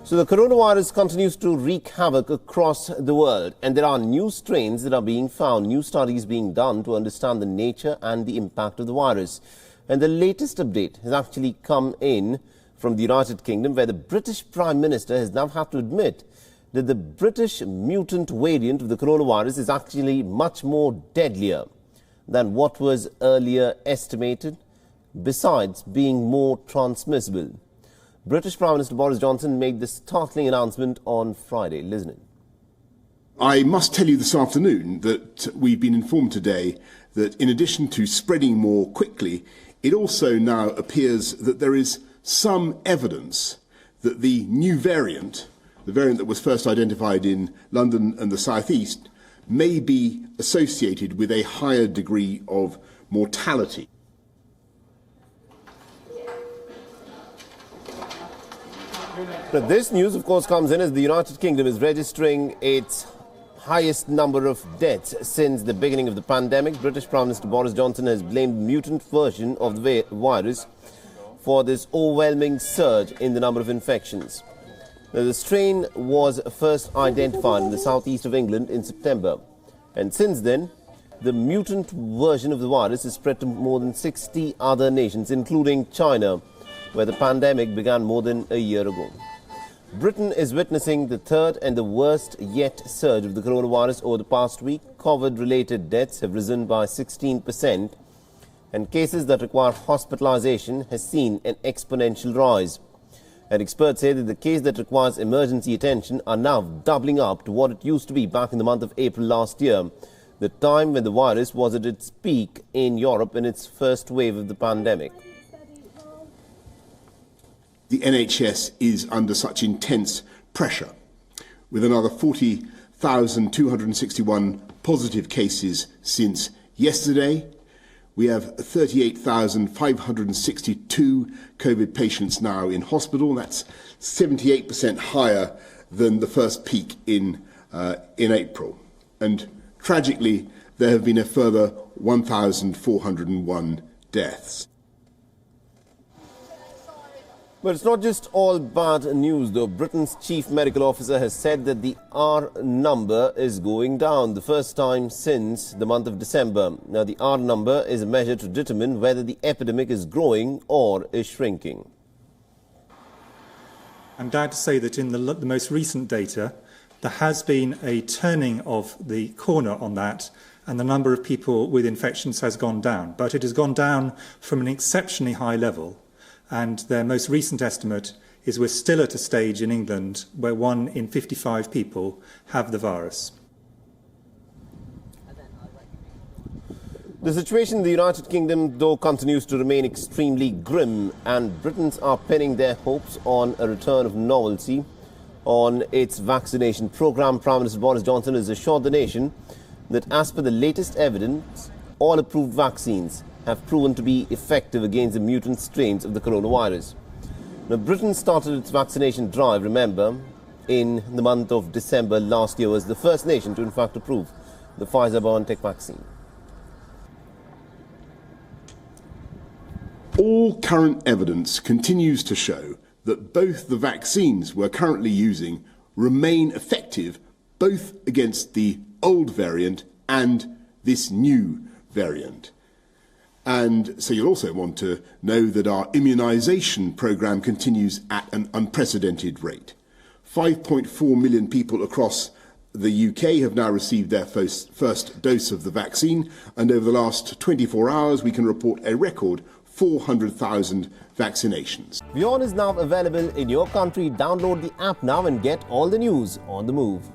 So the coronavirus continues to wreak havoc across the world, and there are new strains that are being found, new studies being done to understand the nature and the impact of the virus. And the latest update has actually come in from the United Kingdom, where the British Prime Minister has now had to admit that the British mutant variant of the coronavirus is actually much more deadlier than what was earlier estimated, besides being more transmissible. British Prime Minister Boris Johnson made this startling announcement on Friday. Listen in. I must tell you this afternoon that we've been informed today that in addition to spreading more quickly, it also now appears that there is some evidence that the new variant, the variant that was first identified in London and the South East, may be associated with a higher degree of mortality. But this news, of course, comes in as the United Kingdom is registering its highest number of deaths since the beginning of the pandemic. British Prime Minister Boris Johnson has blamed the mutant version of the virus for this overwhelming surge in the number of infections. Now, the strain was first identified in the southeast of England in September, and since then, the mutant version of the virus has spread to more than 60 other nations, including China, where the pandemic began more than a year ago. Britain is witnessing the third and the worst yet surge of the coronavirus over the past week. COVID-related deaths have risen by 16%, and cases that require hospitalization has seen an exponential rise. And experts say that the case that requires emergency attention are now doubling up to what it used to be back in the month of April last year, the time when the virus was at its peak in Europe in its first wave of the pandemic. The NHS is under such intense pressure, with another 40,261 positive cases since yesterday. We have 38,562 COVID patients now in hospital. That's 78% higher than the first peak in April. And tragically, there have been a further 1,401 deaths. But it's not just all bad news, though. Britain's chief medical officer has said that the R number is going down, the first time since the month of December. Now, the R number is a measure to determine whether the epidemic is growing or is shrinking. I'm glad to say that in the most recent data, there has been a turning of the corner on that, and the number of people with infections has gone down. But it has gone down from an exceptionally high level. And their most recent estimate is we're still at a stage in England where 1 in 55 people have the virus. The situation in the United Kingdom, though, continues to remain extremely grim, and Britons are pinning their hopes on a return of normalcy on its vaccination programme. Prime Minister Boris Johnson has assured the nation that as per the latest evidence, all approved vaccines have proven to be effective against the mutant strains of the coronavirus. Now, Britain started its vaccination drive, remember, in the month of December last year, was the first nation to in fact approve the Pfizer-BioNTech vaccine. All current evidence continues to show that both the vaccines we're currently using remain effective both against the old variant and this new variant. And so you'll also want to know that our immunisation programme continues at an unprecedented rate. 5.4 million people across the UK have now received their first dose of the vaccine, and over the last 24 hours we can report a record 400,000 vaccinations. WION is now available in your country. Download the app now and get all the news on the move.